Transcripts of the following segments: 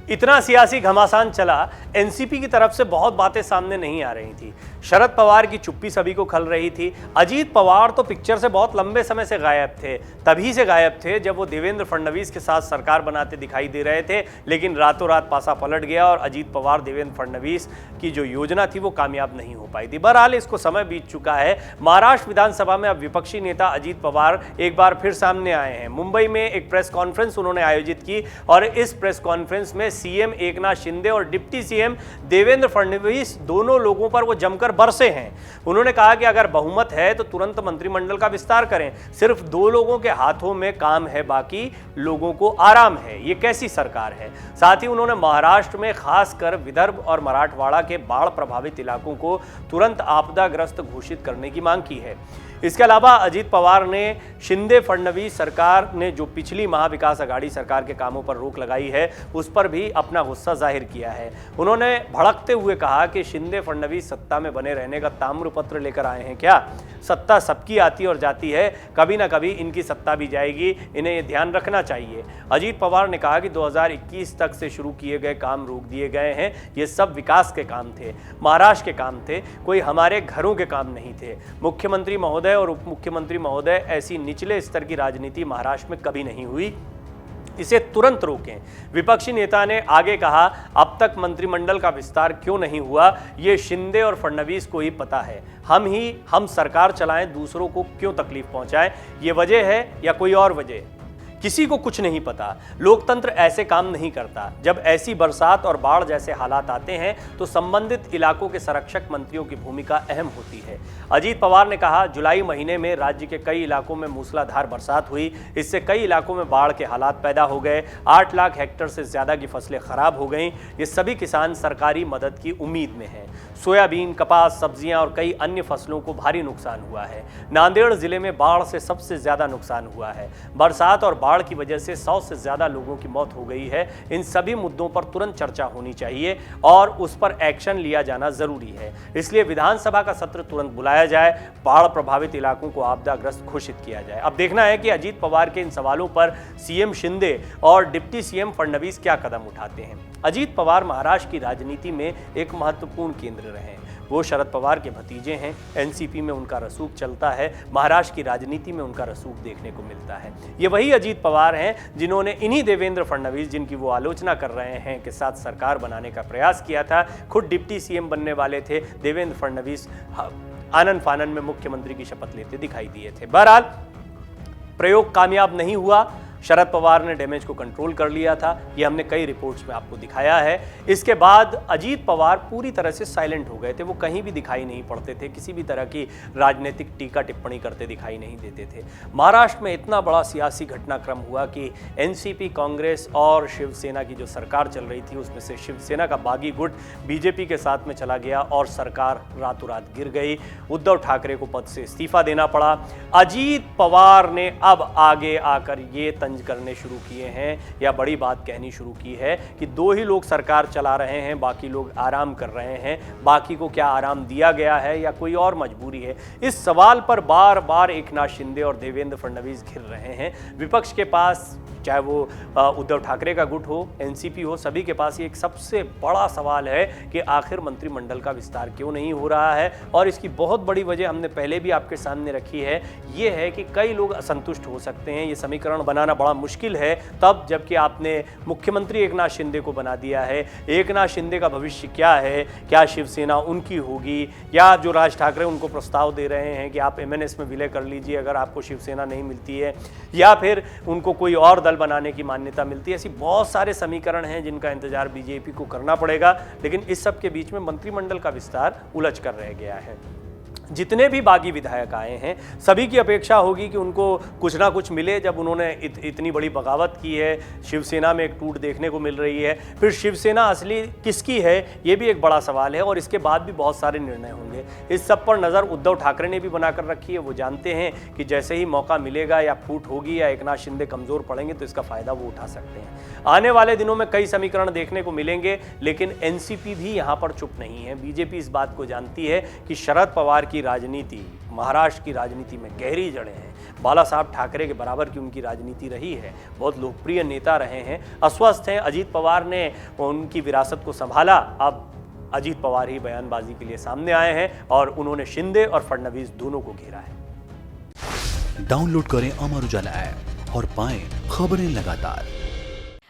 इतना सियासी घमासान चला, एनसीपी की तरफ से बहुत बातें सामने नहीं आ रही थी। शरद पवार की चुप्पी सभी को खल रही थी। अजीत पवार तो पिक्चर से बहुत लंबे समय से गायब थे, तभी से गायब थे जब वो देवेंद्र फडणवीस के साथ सरकार बनाते दिखाई दे रहे थे, लेकिन रातों रात पासा पलट गया और अजीत पवार देवेंद्र फडणवीस की जो योजना थी वो कामयाब नहीं हो पाई थी। बहरहाल इसको समय बीत चुका है। महाराष्ट्र विधानसभा में अब विपक्षी नेता अजीत पवार एक बार फिर सामने आए हैं। मुंबई में एक प्रेस कॉन्फ्रेंस उन्होंने आयोजित की और इस प्रेस कॉन्फ्रेंस में सीएम एकनाथ शिंदे और डिप्टी सीएम देवेंद्र फडणवीस दोनों लोगों पर वो जमकर बरसे हैं। उन्होंने कहा कि अगर बहुमत है तो तुरंत मंत्रिमंडल का विस्तार करें, सिर्फ 2 लोगों के हाथों में काम है, बाकी लोगों को आराम है, ये कैसी सरकार है। साथ ही उन्होंने महाराष्ट्र में खासकर विदर्भ और मराठवाड़ा के बाढ़ प्रभावित इलाकों को तुरंत आपदाग्रस्त घोषित करने की मांग की है। इसके अलावा अजीत पवार ने शिंदे फडणवीस सरकार ने जो पिछली महाविकास आघाड़ी सरकार के कामों पर रोक लगाई है उस पर भी अपना गुस्सा जाहिर किया है। उन्होंने भड़कते हुए कहा कि शिंदे फडणवीस सत्ता में बने रहने का ताम्रपत्र लेकर आए हैं क्या? सत्ता सबकी आती और जाती है, कभी ना कभी इनकी सत्ता भी जाएगी, इन्हें ये ध्यान रखना चाहिए। अजीत पवार ने कहा कि 2021 तक से शुरू किए गए काम रोक दिए गए हैं, ये सब विकास के काम थे, महाराष्ट्र के काम थे, कोई हमारे घरों के काम नहीं थे। मुख्यमंत्री महोदय और उप मुख्यमंत्री महोदय, ऐसी निचले स्तर की राजनीति महाराष्ट्र में कभी नहीं हुई, इसे तुरंत रोकें। विपक्षी नेता ने आगे कहा, अब तक मंत्रिमंडल का विस्तार क्यों नहीं हुआ ये शिंदे और फडणवीस को ही पता है। हम सरकार चलाएं, दूसरों को क्यों तकलीफ पहुंचाएं, ये वजह है या कोई और वजह? किसी को कुछ नहीं पता। लोकतंत्र ऐसे काम नहीं करता। जब ऐसी बरसात और बाढ़ जैसे हालात आते हैं तो संबंधित इलाकों के संरक्षक मंत्रियों की भूमिका अहम होती है। अजीत पवार ने कहा, जुलाई महीने में राज्य के कई इलाकों में मूसलाधार बरसात हुई, इससे कई इलाकों में बाढ़ के हालात पैदा हो गए, 8 लाख हेक्टेयर से ज्यादा की फसलें खराब हो गईं। ये सभी किसान सरकारी मदद की उम्मीद में हैं। सोयाबीन, कपास, सब्जियां और कई अन्य फसलों को भारी नुकसान हुआ है। नांदेड़ जिले में बाढ़ से सबसे ज्यादा नुकसान हुआ है। बरसात और बाढ़ की वजह से 100 से ज्यादा लोगों की मौत हो गई है। इन सभी मुद्दों पर तुरंत चर्चा होनी चाहिए और उस पर एक्शन लिया जाना जरूरी है। इसलिए विधानसभा का सत्र तुरंत बुलाया जाए, बाढ़ प्रभावित इलाकों को आपदाग्रस्त घोषित किया जाए। अब देखना है कि अजीत पवार के इन सवालों पर सीएम शिंदे और डिप्टी सीएम फडणवीस क्या कदम उठाते हैं। अजीत पवार महाराष्ट्र की राजनीति में एक महत्वपूर्ण केंद्र रहे। वो शरद पवार के भतीजे हैं। एनसीपी में उनका रसूख चलता है, महाराष्ट्र की राजनीति में उनका रसूख देखने को मिलता है। ये वही अजीत पवार हैं जिन्होंने इन्हीं देवेंद्र फडणवीस, जिनकी वो आलोचना कर रहे हैं, के साथ सरकार बनाने का प्रयास किया था। खुद डिप्टी सीएम बनने वाले थे देवेंद्र फडणवीस, आनन फानन में मुख्यमंत्री की शपथ लेते दिखाई दिए थे। बहरहाल प्रयोग कामयाब नहीं हुआ। शरद पवार ने डैमेज को कंट्रोल कर लिया था, ये हमने कई रिपोर्ट्स में आपको दिखाया है। इसके बाद अजीत पवार पूरी तरह से साइलेंट हो गए थे। वो कहीं भी दिखाई नहीं पड़ते थे, किसी भी तरह की राजनीतिक टीका टिप्पणी करते दिखाई नहीं देते थे। महाराष्ट्र में इतना बड़ा सियासी घटनाक्रम हुआ कि एनसीपी, कांग्रेस और शिवसेना की जो सरकार चल रही थी उसमें से शिवसेना का बागी गुट बीजेपी के साथ में चला गया और सरकार रातों रात गिर गई। उद्धव ठाकरे को पद से इस्तीफा देना पड़ा। अजीत पवार ने अब आगे आकर ये करने शुरू किए हैं या बड़ी बात कहनी शुरू की है कि 2 ही लोग सरकार चला रहे हैं, बाकी लोग आराम कर रहे हैं। बाकी को क्या आराम दिया गया है या कोई और मजबूरी है? इस सवाल पर बार बार एकनाथ शिंदे और देवेंद्र फडणवीस घिर रहे हैं। विपक्ष के पास, चाहे वो उद्धव ठाकरे का गुट हो, एनसीपी हो, सभी के पास ये एक सबसे बड़ा सवाल है कि आखिर मंत्रिमंडल का विस्तार क्यों नहीं हो रहा है। और इसकी बहुत बड़ी वजह हमने पहले भी आपके सामने रखी है, ये है कि कई लोग असंतुष्ट हो सकते हैं। ये समीकरण बनाना बड़ा मुश्किल है तब जबकि आपने मुख्यमंत्री एकनाथ शिंदे को बना दिया है। एकनाथ शिंदे का भविष्य क्या है? क्या शिवसेना उनकी होगी या जो राज ठाकरे उनको प्रस्ताव दे रहे हैं कि आप एमएनएस में विलय कर लीजिए अगर आपको शिवसेना नहीं मिलती है, या फिर उनको कोई और दल बनाने की मान्यता मिलती है। ऐसी बहुत सारे समीकरण हैं जिनका इंतजार बीजेपी को करना पड़ेगा। लेकिन इस सब के बीच में मंत्रिमंडल का विस्तार उलझ कर रह गया है। जितने भी बागी विधायक आए हैं सभी की अपेक्षा होगी कि उनको कुछ ना कुछ मिले। जब उन्होंने इतनी बड़ी बगावत की है, शिवसेना में एक टूट देखने को मिल रही है, फिर शिवसेना असली किसकी है ये भी एक बड़ा सवाल है। और इसके बाद भी बहुत सारे निर्णय होंगे। इस सब पर नज़र उद्धव ठाकरे ने भी बनाकर रखी है। वो जानते हैं कि जैसे ही मौका मिलेगा या फूट होगी या एकनाथ शिंदे कमज़ोर पड़ेंगे तो इसका फ़ायदा वो उठा सकते हैं। आने वाले दिनों में कई समीकरण देखने को मिलेंगे, लेकिन एनसीपी भी यहाँ पर चुप नहीं है। बीजेपी इस बात को जानती है कि शरद पवार की राजनीति, महाराष्ट्र की राजनीति में गहरी जड़ें हैं। बाला साहब ठाकरे के बराबर की उनकी राजनीति रही है, बहुत लोकप्रिय नेता रहे हैं, अस्वस्थ हैं। अजीत पवार ने उनकी विरासत को संभाला। अब अजीत पवार ही बयानबाजी के लिए सामने आए हैं और उन्होंने शिंदे और फडणवीस दोनों को घेरा है। डाउनलोड करें अमर उजाला ऐप और पाएं खबरें लगातार।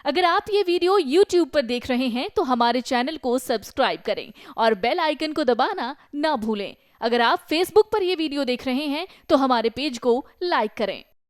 अगर आप ये वीडियो YouTube पर देख रहे हैं तो हमारे चैनल को सब्सक्राइब करें और बेल आइकन को दबाना ना भूलें। अगर आप Facebook पर ये वीडियो देख रहे हैं तो हमारे पेज को लाइक करें।